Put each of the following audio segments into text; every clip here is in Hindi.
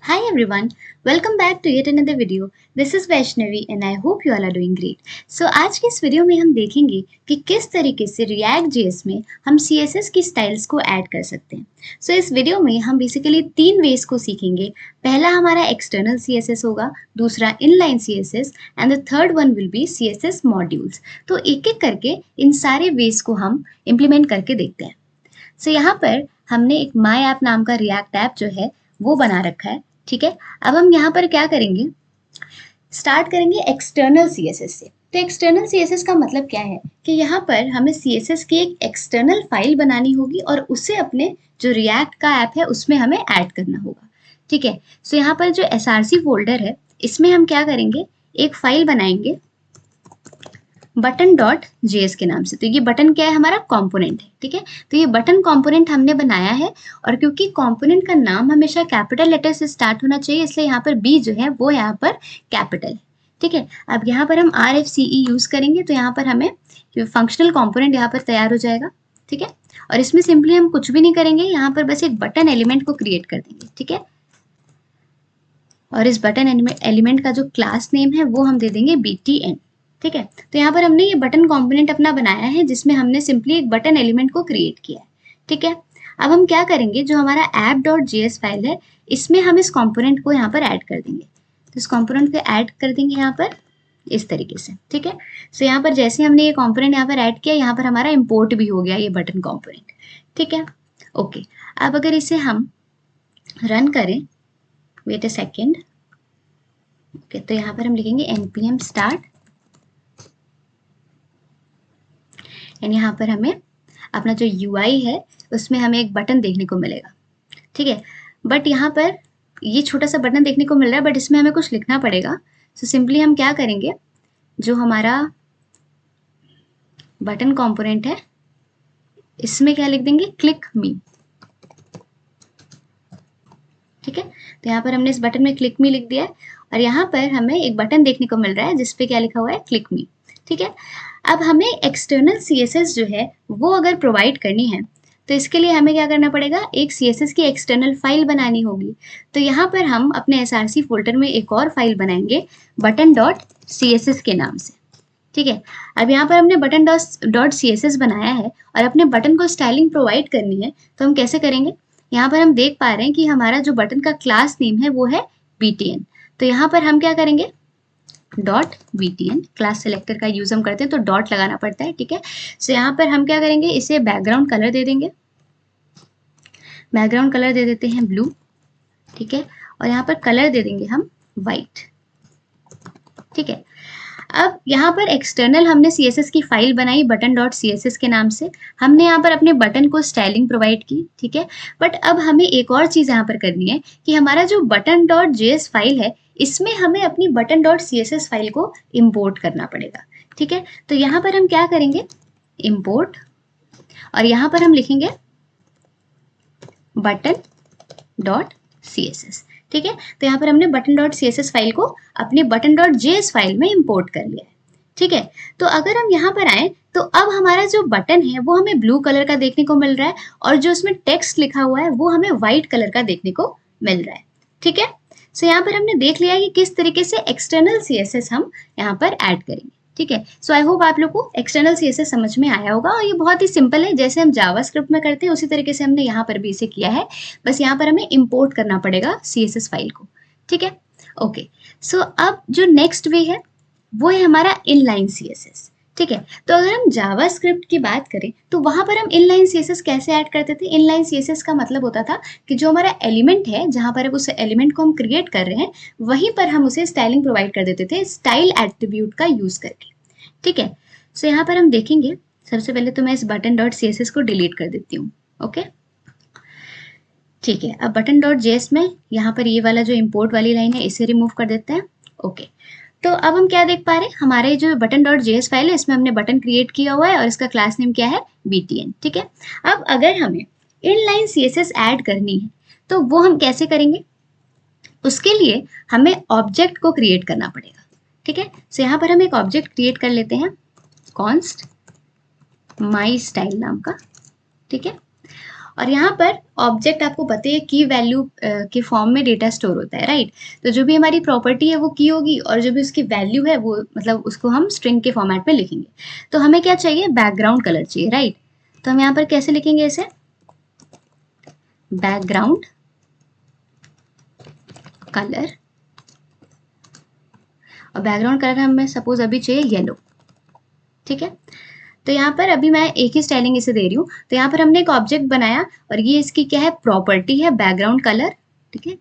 Hi everyone, welcome back to yet another video. This is Vaishnavi and I hope you all are doing great. So आज की इस वीडियो में हम देखेंगे कि किस तरीके से React JS में हम CSS की स्टाइल्स को ऐड कर सकते हैं. So इस वीडियो में हम बेसिकली 3 वेज को सीखेंगे. पहला हमारा एक्सटर्नल CSS होगा, दूसरा inline CSS and the third one will be CSS modules. तो एक एक करके इन सारे वेज को हम इम्प्लीमेंट करके देखते हैं. सो यहाँ पर हमने एक माई ऐप नाम का रिएक्ट ऐप जो है वो बना रखा है. ठीक है, अब हम यहाँ पर क्या करेंगे, स्टार्ट करेंगे एक्सटर्नल सीएसएस से. तो एक्सटर्नल सीएसएस का मतलब क्या है कि यहाँ पर हमें सीएसएस की एक एक्सटर्नल फाइल बनानी होगी और उसे अपने जो रिएक्ट का ऐप है उसमें हमें ऐड करना होगा. ठीक है, सो यहाँ पर जो एसआरसी फोल्डर है इसमें हम क्या करेंगे, एक फाइल बनाएंगे बटन डॉट जेएस के नाम से. तो ये बटन क्या है, हमारा कंपोनेंट है. ठीक है, तो ये बटन कंपोनेंट हमने बनाया है और क्योंकि कंपोनेंट का नाम हमेशा कैपिटल लेटर से स्टार्ट होना चाहिए इसलिए यहाँ पर बी जो है वो यहाँ पर कैपिटल है. ठीक है, अब यहाँ पर हम RFCE यूज करेंगे तो यहाँ पर हमें फंक्शनल कंपोनेंट यहाँ पर तैयार हो जाएगा. ठीक है, और इसमें सिंपली हम कुछ भी नहीं करेंगे, यहाँ पर बस एक बटन एलिमेंट को क्रिएट कर देंगे. ठीक है, और इस बटन एलिमेंट का जो क्लास नेम है वो हम दे देंगे BTN. ठीक है, तो यहाँ पर हमने ये बटन कंपोनेंट अपना बनाया है जिसमें हमने सिंपली एक बटन एलिमेंट को क्रिएट किया है. ठीक है, अब हम क्या करेंगे, जो हमारा app.js फाइल है इसमें हम इस कंपोनेंट को यहाँ पर ऐड कर देंगे. तो इस कंपोनेंट को ऐड कर देंगे यहाँ पर इस तरीके से. ठीक है, सो यहाँ पर जैसे हमने ये कंपोनेंट यहाँ पर ऐड किया, यहाँ पर हमारा इम्पोर्ट भी हो गया ये बटन कंपोनेंट. ठीक है, ओके. अब अगर इसे हम रन करें, वेट अ सेकेंड. ओके, तो यहाँ पर हम लिखेंगे npm start एंड यहाँ पर हमें अपना जो UI है उसमें हमें एक बटन देखने को मिलेगा. ठीक है, बट यहाँ पर ये छोटा सा बटन देखने को मिल रहा है बट इसमें हमें कुछ लिखना पड़ेगा. सो सिंपली हम क्या करेंगे, जो हमारा बटन कंपोनेंट है इसमें क्या लिख देंगे, क्लिक मी. ठीक है, तो यहाँ पर हमने इस बटन में क्लिक मी लिख दिया है और यहाँ पर हमें एक बटन देखने को मिल रहा है जिसपे क्या लिखा हुआ है, क्लिक मी. ठीक है, अब हमें एक्सटर्नल CSS जो है वो अगर प्रोवाइड करनी है तो इसके लिए हमें क्या करना पड़ेगा, एक CSS की एक्सटर्नल फाइल बनानी होगी. तो यहाँ पर हम अपने SRC फोल्डर में एक और फाइल बनाएंगे बटन डॉट CSS के नाम से. ठीक है, अब यहाँ पर हमने बटन डॉट CSS बनाया है और अपने बटन को स्टाइलिंग प्रोवाइड करनी है तो हम कैसे करेंगे, यहाँ पर हम देख पा रहे हैं कि हमारा जो बटन का क्लास नेम है वो है BTN. तो यहाँ पर हम क्या करेंगे, डॉट BTN, क्लास सेलेक्टर का यूज हम करते हैं तो डॉट लगाना पड़ता है. ठीक है, सो यहाँ पर हम क्या करेंगे, इसे बैकग्राउंड कलर दे देंगे. बैकग्राउंड कलर दे देते हैं ब्लू. ठीक है, और यहाँ पर कलर दे देंगे हम व्हाइट. ठीक है, अब यहाँ पर एक्सटर्नल हमने CSS की फाइल बनाई बटन डॉट CSS के नाम से. हमने यहाँ पर अपने बटन को स्टाइलिंग प्रोवाइड की. ठीक है, बट अब हमें एक और चीज़ यहाँ पर करनी है कि हमारा जो बटन डॉट JS फाइल है इसमें हमें अपनी बटन डॉट CSS फाइल को इम्पोर्ट करना पड़ेगा. ठीक है, तो यहाँ पर हम क्या करेंगे, इम्पोर्ट, और यहाँ पर हम लिखेंगे बटन डॉट CSS. ठीक है, तो यहाँ पर हमने बटन डॉट CSS फाइल को अपने बटन डॉट JS फाइल में इंपोर्ट कर लिया है. ठीक है, तो अगर हम यहाँ पर आए तो अब हमारा जो बटन है वो हमें ब्लू कलर का देखने को मिल रहा है और जो उसमें टेक्स्ट लिखा हुआ है वो हमें व्हाइट कलर का देखने को मिल रहा है. ठीक है, सो यहाँ पर हमने देख लिया कि किस तरीके से एक्सटर्नल CSS हम यहाँ पर ऐड करेंगे. ठीक है, सो आई होप आप लोग को एक्सटर्नल CSS समझ में आया होगा और ये बहुत ही सिंपल है, जैसे हम जावास्क्रिप्ट में करते हैं उसी तरीके से हमने यहाँ पर भी इसे किया है. बस यहाँ पर हमें इंपोर्ट करना पड़ेगा CSS फाइल को. ठीक है, ओके. सो अब जो नेक्स्ट वे है वो है हमारा इनलाइन CSS. ठीक है, तो अगर हम जावास्क्रिप्ट की बात करें तो वहां पर हम इनलाइन CSS कैसे ऐड करते थे. इनलाइन CSS का मतलब होता था कि जो हमारा एलिमेंट है जहां पर उस एलिमेंट को हम क्रिएट कर रहे हैं वहीं पर हम उसे स्टाइलिंग प्रोवाइड कर देते थे स्टाइल एट्रीब्यूट का यूज करके. ठीक है, सो यहाँ पर हम देखेंगे, सबसे पहले तो मैं इस बटन डॉट CSS को डिलीट कर देती हूँ. ओके, ठीक है, अब बटन डॉट JS में यहाँ पर ये वाला जो इम्पोर्ट वाली लाइन है इसे रिमूव कर देते हैं. ओके, तो अब हम क्या देख पा रहे हैं, हमारे जो बटन डॉट JS फाइल है इसमें हमने बटन क्रिएट किया हुआ है और इसका क्लास नेम क्या है, BTN. ठीक है, अब अगर हमें इनलाइन CSS ऐड करनी है तो वो हम कैसे करेंगे, उसके लिए हमें ऑब्जेक्ट को क्रिएट करना पड़ेगा. ठीक है, सो यहाँ पर हम एक ऑब्जेक्ट क्रिएट कर लेते हैं कॉन्स्ट माई स्टाइल नाम का. ठीक है, और यहाँ पर ऑब्जेक्ट आपको पता है की वैल्यू के फॉर्म में डेटा स्टोर होता है, राइट। तो जो भी हमारी प्रॉपर्टी है वो की होगी और जो भी उसकी वैल्यू है वो मतलब उसको हम स्ट्रिंग के फॉर्मेट में लिखेंगे। तो हमें क्या चाहिए, बैकग्राउंड कलर चाहिए, राइट। तो हम यहाँ पर कैसे लिखेंगे इसे, बैकग्राउंड कलर, और बैकग्राउंड कलर हमें सपोज अभी चाहिए येलो, ठीक है। तो यहाँ पर अभी मैं एक ही स्टाइलिंग इसे दे रही हूँ। तो यहाँ पर हमने एक ऑब्जेक्ट बनाया और ये इसकी क्या है, प्रॉपर्टी है बैकग्राउंड कलर, ठीक है,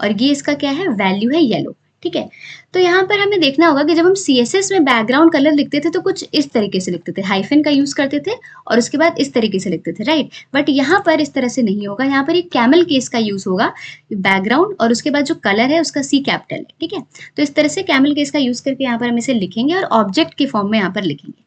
और ये इसका क्या है, वैल्यू है येलो, ठीक है। तो यहाँ पर हमें देखना होगा कि जब हम CSS में बैकग्राउंड कलर लिखते थे तो कुछ इस तरीके से लिखते थे, हाइफन का यूज करते थे और उसके बाद इस तरीके से लिखते थे, राइट। बट यहाँ पर इस तरह से नहीं होगा, यहाँ पर एक कैमल केस का यूज होगा, बैकग्राउंड और उसके बाद जो कलर है उसका C कैपिटल है, ठीक है। तो इस तरह से कैमल केस का यूज करके यहाँ पर हम इसे लिखेंगे और ऑब्जेक्ट के फॉर्म में यहाँ पर लिखेंगे।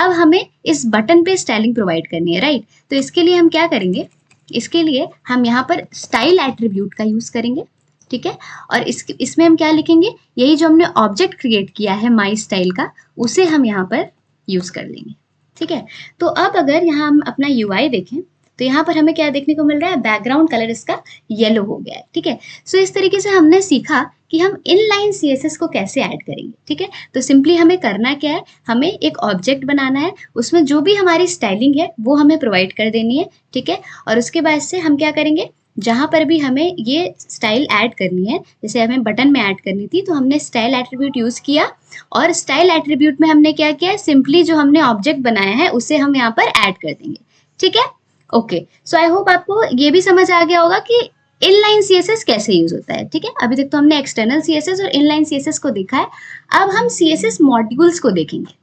अब हमें इस बटन पे स्टाइलिंग प्रोवाइड करनी है, राइट। तो इसके लिए हम क्या करेंगे, इसके लिए हम यहाँ पर स्टाइल एट्रीब्यूट का यूज करेंगे, ठीक है। और इसमें हम क्या लिखेंगे, यही जो हमने ऑब्जेक्ट क्रिएट किया है माई स्टाइल का, उसे हम यहाँ पर यूज कर लेंगे, ठीक है। तो अब अगर यहाँ हम अपना UI देखें तो यहाँ पर हमें क्या देखने को मिल रहा है, बैकग्राउंड कलर इसका येलो हो गया है, ठीक है। सो इस तरीके से हमने सीखा कि हम इनलाइन CSS को कैसे ऐड करेंगे, ठीक है। तो सिंपली हमें करना क्या है, हमें एक ऑब्जेक्ट बनाना है, उसमें जो भी हमारी स्टाइलिंग है वो हमें प्रोवाइड कर देनी है, ठीक है। और उसके बाद से हम क्या करेंगे, जहाँ पर भी हमें ये स्टाइल ऐड करनी है, जैसे हमें बटन में ऐड करनी थी तो हमने स्टाइल एट्रीब्यूट यूज़ किया और स्टाइल एट्रीब्यूट में हमने क्या किया है, सिंपली जो हमने ऑब्जेक्ट बनाया है उसे हम यहाँ पर ऐड कर देंगे, ठीक है। ओके, सो आई होप आपको ये भी समझ आ गया होगा कि इनलाइन CSS कैसे यूज होता है, ठीक है। अभी तक तो हमने एक्सटर्नल CSS और इनलाइन CSS को देखा है, अब हम CSS मॉड्यूल्स को देखेंगे।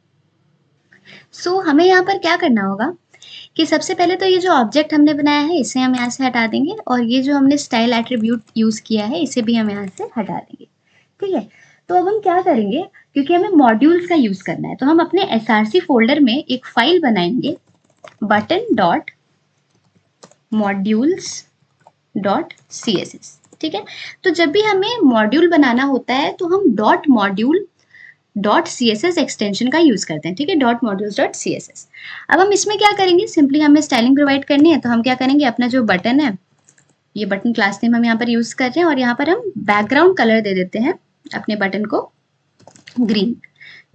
सो हमें यहाँ पर क्या करना होगा कि सबसे पहले तो ये जो ऑब्जेक्ट हमने बनाया है इसे हम यहाँ से हटा देंगे और ये जो हमने स्टाइल एट्रीब्यूट यूज किया है इसे भी हम यहाँ से हटा देंगे, ठीक है। तो अब हम क्या करेंगे, क्योंकि हमें मॉड्यूल्स का यूज करना है तो हम अपने SRC फोल्डर में एक फाइल बनाएंगे, button.modules.css, ठीक है। तो जब भी हमें मॉड्यूल बनाना होता है तो हम .module.css एक्सटेंशन का यूज करते हैं, ठीक है, .modules.css। अब हम इसमें क्या करेंगे, सिंपली हमें स्टाइलिंग प्रोवाइड करनी है तो हम क्या करेंगे, अपना जो बटन है, ये बटन क्लास नेम हम यहाँ पर यूज कर रहे हैं और यहाँ पर हम बैकग्राउंड कलर दे देते हैं अपने बटन को ग्रीन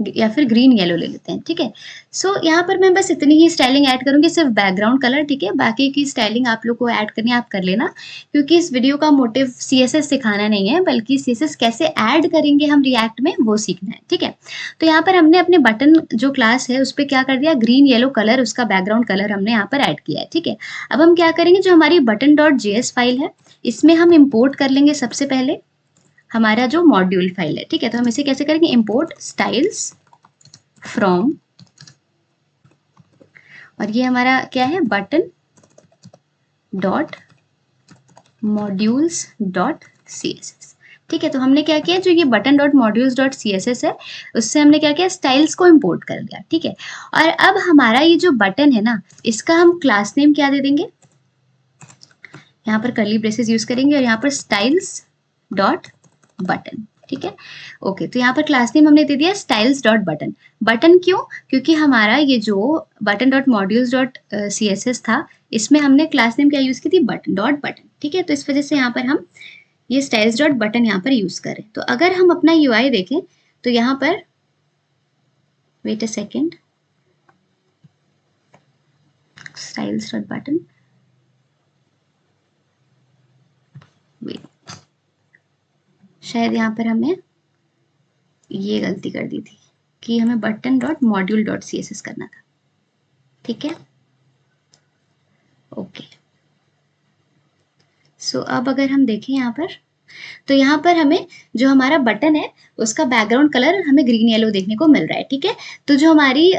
या फिर ग्रीन येलो ले लेते हैं, ठीक है। सो यहाँ पर मैं बस इतनी ही स्टाइलिंग ऐड करूंगी, सिर्फ बैकग्राउंड कलर, ठीक है। बाकी की स्टाइलिंग आप लोग को ऐड करनी है, आप कर लेना, क्योंकि इस वीडियो का मोटिव CSS सिखाना नहीं है बल्कि CSS कैसे ऐड करेंगे हम रिएक्ट में वो सीखना है, ठीक है। तो यहाँ पर हमने अपने बटन जो क्लास है उस पर क्या कर दिया, ग्रीन येलो कलर, उसका बैकग्राउंड कलर हमने यहाँ पर ऐड किया है, ठीक है। अब हम क्या करेंगे, जो हमारी button.js फाइल है इसमें हम इम्पोर्ट कर लेंगे सबसे पहले हमारा जो मॉड्यूल फाइल है, ठीक है। तो हम इसे कैसे करेंगे, इम्पोर्ट स्टाइल्स फ्रॉम, और ये हमारा क्या है, button.modules.css, ठीक है। तो हमने क्या किया, जो ये button.modules.css है उससे हमने क्या किया, स्टाइल्स को इंपोर्ट कर लिया, ठीक है। और अब हमारा ये जो बटन है ना, इसका हम क्लास नेम क्या दे देंगे, यहाँ पर कर्ली ब्रेसेस यूज करेंगे और यहाँ पर स्टाइल्स डॉट बटन, ठीक है। ओके, तो यहाँ पर क्लास नेम हमने दे दिया स्टाइल्स डॉट बटन। बटन क्यों, क्योंकि हमारा ये जो button.modules.css था इसमें हमने क्लास नेम क्या यूज की थी, बटन डॉट बटन, ठीक है। तो इस वजह से यहाँ पर हम ये स्टाइल्स डॉट बटन यहाँ पर यूज करें। तो अगर हम अपना UI देखें तो यहाँ पर, wait a second, styles dot button, wait, शायद यहाँ पर हमें ये गलती कर दी थी कि हमें button.module.css करना था, ठीक है। ओके, सो अब अगर हम देखें यहाँ पर तो यहाँ पर हमें जो हमारा बटन है उसका बैकग्राउंड कलर हमें ग्रीन येलो देखने को मिल रहा है, ठीक है। तो जो हमारी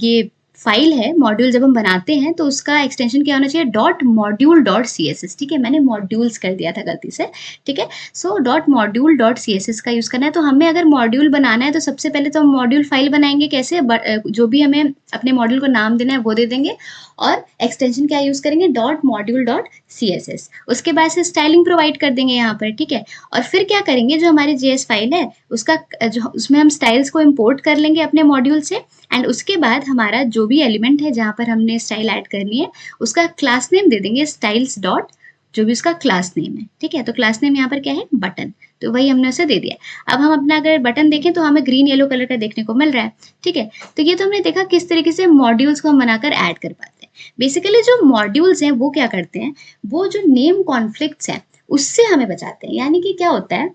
ये फाइल है मॉड्यूल जब हम बनाते हैं तो उसका एक्सटेंशन क्या होना चाहिए, .module.css, ठीक है। मैंने मॉड्यूल्स कर दिया था गलती से, ठीक है। सो .module.css का यूज करना है। तो हमें अगर मॉड्यूल बनाना है तो सबसे पहले तो हम मॉड्यूल फाइल बनाएंगे, कैसे, जो भी हमें अपने मॉड्यूल को नाम देना है वो दे देंगे और एक्सटेंशन क्या यूज़ करेंगे, डॉट मॉड्यूल डॉट CSS। उसके बाद से स्टाइलिंग प्रोवाइड कर देंगे यहाँ पर, ठीक है। और फिर क्या करेंगे, जो हमारी JS फाइल है उसका जो उसमें हम स्टाइल्स को इम्पोर्ट कर लेंगे अपने मॉड्यूल से, एंड उसके बाद हमारा जो भी एलिमेंट है जहाँ पर हमने स्टाइल ऐड करनी है उसका क्लास नेम दे देंगे स्टाइल्स डॉट जो भी उसका क्लास नेम है, ठीक है। तो क्लास नेम यहाँ पर क्या है, बटन, तो वही हमने उसे दे दिया। अब हम अपना अगर बटन देखें तो हमें ग्रीन येलो कलर का देखने को मिल रहा है, ठीक है। तो ये तो हमने देखा किस तरीके से मॉड्यूल्स को हम बनाकर ऐड कर पाते हैं। बेसिकली जो मॉड्यूल्स हैं वो क्या करते हैं, वो जो नेम कॉन्फ्लिक्ट्स हैं उससे हमें बचाते हैं। यानी कि क्या होता है,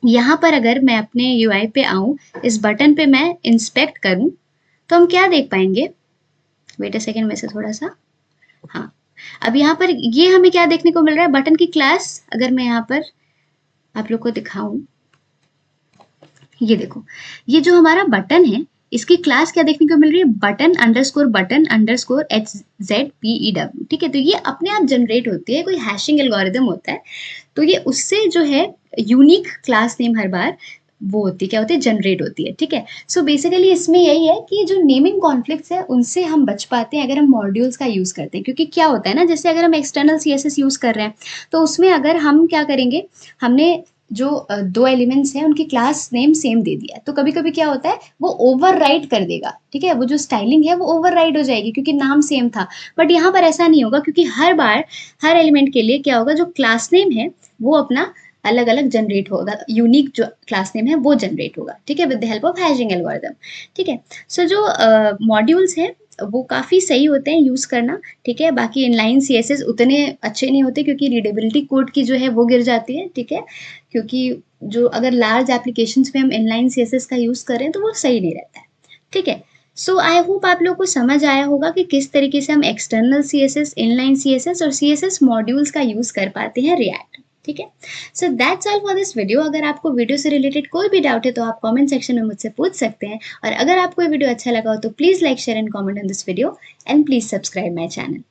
यहाँ पर अगर मैं अपने UI पे आऊँ, इस बटन पे मैं इंस्पेक्ट करूँ तो हम क्या देख पाएंगे, वेट अ सेकेंड में से थोड़ा सा, हाँ। अब यहाँ पर ये हमें क्या देखने को मिल रहा है, बटन की क्लास अगर मैं यहाँ पर आप लोग को दिखाऊं, ये देखो, ये जो हमारा बटन है इसकी क्लास क्या देखने को मिल रही है, बटन अंडरस्कोर HZPEW, ठीक है। तो ये अपने आप जनरेट होती है, कोई हैशिंग एल्गोरिदम होता है, तो ये उससे जो है यूनिक क्लास नेम हर बार वो होती है, क्या होती है, जनरेट होती है, ठीक है। सो बेसिकली इसमें यही है कि जो नेमिंग कॉन्फ्लिक्ट्स है उनसे हम बच पाते हैं अगर हम मॉड्यूल्स का यूज़ करते हैं। क्योंकि क्या होता है ना, जैसे अगर हम एक्सटर्नल CSS यूज़ कर रहे हैं तो उसमें अगर हम क्या करेंगे, हमने जो दो एलिमेंट्स हैं उनकी क्लास नेम सेम दे दिया, तो कभी कभी क्या होता है वो ओवरराइड कर देगा, ठीक है। वो जो स्टाइलिंग है वो ओवरराइड हो जाएगी क्योंकि नाम सेम था। बट यहाँ पर ऐसा नहीं होगा, क्योंकि हर बार हर एलिमेंट के लिए क्या होगा, जो क्लास नेम है वो अपना अलग अलग जनरेट होगा, यूनिक जो क्लास नेम है वो जनरेट होगा, ठीक है, with the help of hashing algorithm, ठीक है। सो जो मॉड्यूल्स हैं वो काफ़ी सही होते हैं यूज़ करना, ठीक है। बाकी इनलाइन CSS उतने अच्छे नहीं होते क्योंकि रीडेबिलिटी कोड की जो है वो गिर जाती है, ठीक है। क्योंकि जो अगर लार्ज एप्लीकेशंस में हम इनलाइन CSS का यूज़ करें तो वो सही नहीं रहता है, ठीक है। सो आई होप आप लोग को समझ आया होगा कि किस तरीके से हम एक्सटर्नल CSS, इनलाइन CSS और CSS मॉड्यूल्स का यूज़ कर पाते हैं रिएक्ट, ठीक है। So that's all for this video. अगर आपको वीडियो से रिलेटेड कोई भी डाउट है तो आप कमेंट सेक्शन में मुझसे पूछ सकते हैं, और अगर आपको ये वीडियो अच्छा लगा हो तो please like, share and comment on this video, and please subscribe my channel.